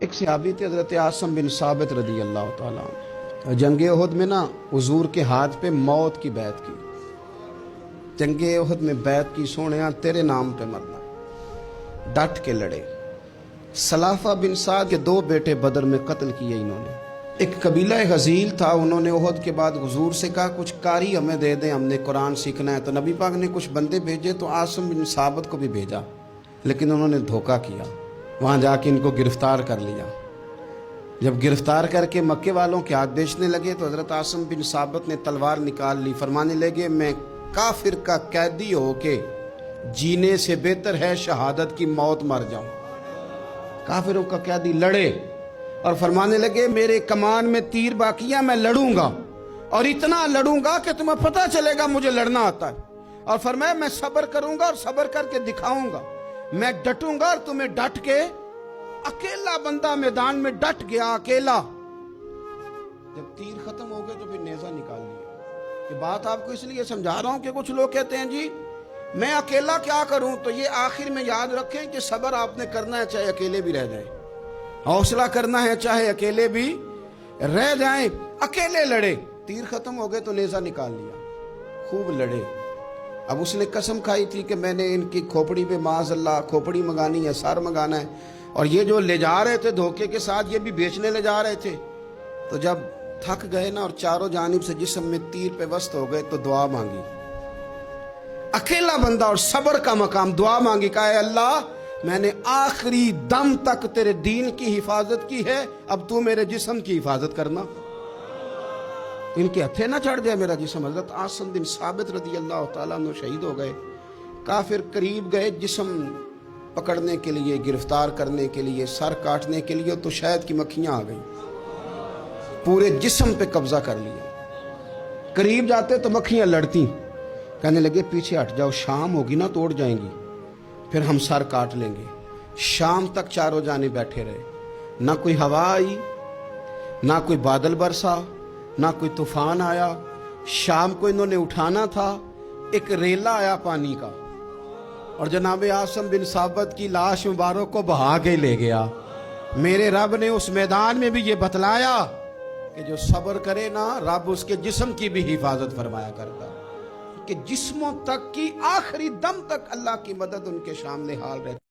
ایک صحابی تھے حضرت عاصم بن ثابت رضی اللہ تعالیٰ عنہ۔ جنگ احد میں نا حضور کے ہاتھ پہ موت کی بیعت کی، جنگ احد میں بیعت کی، سونیا تیرے نام پہ مرنا، ڈٹ کے لڑے۔ سلافہ بن سعد کے 2 بیٹے بدر میں قتل کیے انہوں نے۔ ایک قبیلہ غزیل تھا، انہوں نے احد کے بعد حضور سے کہا کچھ قاری ہمیں دے دیں، ہم نے قرآن سیکھنا ہے۔ تو نبی پاک نے کچھ بندے بھیجے، تو عاصم بن ثابت کو بھی بھیجا، لیکن انہوں نے دھوکہ کیا، وہاں جا کے ان کو گرفتار کر لیا۔ جب گرفتار کر کے مکے والوں کے ہاتھ بیچنے لگے تو حضرت عاصم بن ثابت نے تلوار نکال لی، فرمانے لگے میں کافر کا قیدی ہو کے جینے سے بہتر ہے شہادت کی موت مر جاؤں۔ کافروں کا قیدی لڑے اور فرمانے لگے میرے کمان میں تیر باقی ہے، میں لڑوں گا اور اتنا لڑوں گا کہ تمہیں پتہ چلے گا مجھے لڑنا آتا ہے۔ اور فرمایا میں صبر کروں گا اور صبر کر کے دکھاؤں گا، میں ڈٹوں گا اور تمہیں ڈٹ کے۔ اکیلا بندہ میدان میں ڈٹ گیا، اکیلا۔ جب تیر ختم ہو گئے تو پھر نیزہ نکال لیا۔ یہ بات آپ کو اس لیے سمجھا رہا ہوں کہ کچھ لوگ کہتے ہیں جی میں اکیلا کیا کروں، تو یہ آخر میں یاد رکھیں کہ صبر آپ نے کرنا ہے چاہے اکیلے بھی رہ جائیں، حوصلہ کرنا ہے چاہے اکیلے بھی رہ جائیں۔ اکیلے لڑے، تیر ختم ہو گئے تو نیزہ نکال لیا، خوب لڑے۔ اب اس نے قسم کھائی تھی کہ میں نے ان کی کھوپڑی پہ معاذ اللہ کھوپڑی منگانی ہے، سر منگانا ہے، اور یہ جو لے جا رہے تھے دھوکے کے ساتھ یہ بھی بیچنے لے جا رہے تھے۔ تو جب تھک گئے نا اور چاروں جانب سے جسم میں تیر پہ وسط ہو گئے تو دعا مانگی۔ اکیلا بندہ اور صبر کا مقام، دعا مانگی، کہا اے اللہ میں نے آخری دم تک تیرے دین کی حفاظت کی ہے، اب تو میرے جسم کی حفاظت کرنا، ان کے ہتھے نہ چڑھ جائے میرا جسم۔ حضرت عاصم بن ثابت رضی اللہ تعالیٰ عنہ شہید ہو گئے۔ کافر قریب گئے جسم پکڑنے کے لیے، گرفتار کرنے کے لیے، سر کاٹنے کے لیے، تو شہد کی مکھیاں آ گئیں، پورے جسم پہ قبضہ کر لیا۔ قریب جاتے تو مکھیاں لڑتی، کہنے لگے پیچھے ہٹ جاؤ، شام ہوگی نا توڑ جائیں گی، پھر ہم سر کاٹ لیں گے۔ شام تک چاروں جانے بیٹھے رہے، نہ کوئی ہوا آئی، نہ کوئی بادل برسا، نہ کوئی طوفان آیا۔ شام کو انہوں نے اٹھانا تھا، ایک ریلا آیا پانی کا اور جناب عاصم بن ثابت کی لاش مبارک کو بہا کے لے گیا۔ میرے رب نے اس میدان میں بھی یہ بتلایا کہ جو صبر کرے نا رب اس کے جسم کی بھی حفاظت فرمایا کرتا، کہ جسموں تک کی آخری دم تک اللہ کی مدد ان کے شامل حال رہتی۔